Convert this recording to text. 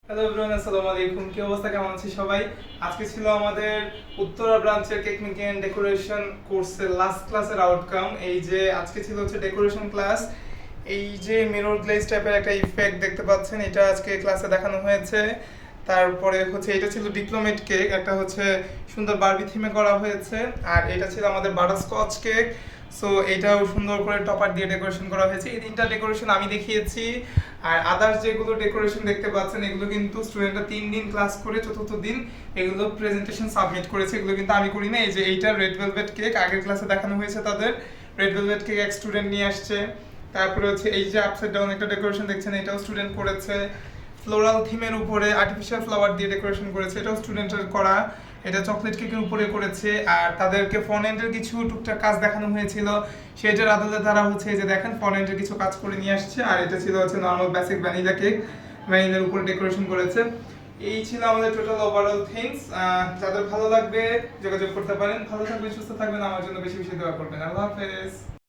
Hello everyone, আসসালামু আলাইকুম। কি অবস্থা, কেমন আছি সবাই? আজকে ছিল আমাদের উত্তরা ব্রাঞ্চের কেক মেকিং এন্ড ডেকোরেশন কোর্সের লাস্ট ক্লাসের আউটকাম। এই যে আজকে ছিল হচ্ছে ডেকোরেশন ক্লাস। এই যে মিরর গ্লেজ টাইপের একটা ইফেক্ট দেখতে পাচ্ছেন, এটা আজকে ক্লাসে দেখানো হয়েছে। তারপরে হচ্ছে এটা ছিল ডিপ্লোমেট কেক, একটা হচ্ছে সুন্দর বারবি থিমে করা হয়েছে। আর এটা ছিল আমাদের বাটারস্কচ কেক। সো এটাও সুন্দর করে টপার দিয়ে ডেকোরেশন করা হয়েছে। এই তিনটা ডেকোরেশন আমি দেখিয়েছি। আর আদার্স যেগুলো ডেকোরেশন দেখতে পাচ্ছেন, এগুলো কিন্তু স্টুডেন্টরা 3 দিন ক্লাস করে চতুর্থ দিন এগুলো প্রেজেন্টেশন সাবমিট করেছে। এগুলো কিন্তু আমি করি না। এই যে এইটা রেড ভেলভেট কেক, আগের ক্লাসে দেখানো হয়েছে তাদের। রেড ভেলভেট কেক এক স্টুডেন্ট নিয়ে আসছে। তারপরে হচ্ছে এই যে আপসাইড ডাউন একটা ডেকোরেশন দেখছেন, এটাও স্টুডেন্ট করেছে। ফ্লোরাল থিমের উপরে আর্টিফিশিয়াল ফ্লাওয়ার দিয়ে ডেকোরেশন করেছে, এটাও স্টুডেন্টের করা। এটা চকলেট কেকের উপরে করেছে। আর তাদেরকে ফ্রন্ট এন্ডের কিছু টুকটাক কাজ দেখানো হয়েছিল, সেটার আদলে তারা হচ্ছে এই যে দেখেন ফ্রন্ট এন্ডের কিছু কাজ করে নিয়ে আসছে। আর এটা ছিল হচ্ছে নর্মাল বেসিক ভ্যানিলা কেক, ভ্যানিলার উপরে ডেকোরেশন করেছে। এই ছিল আমাদের টোটাল ওভারঅল থিংস। যাদের ভালো লাগবে যোগাযোগ করতে পারেন। ভালো থাকবেন, সুস্থ থাকবেন, আমার জন্য বেশি বেশি দোয়া করবেন। আল্লাহ হাফেজ।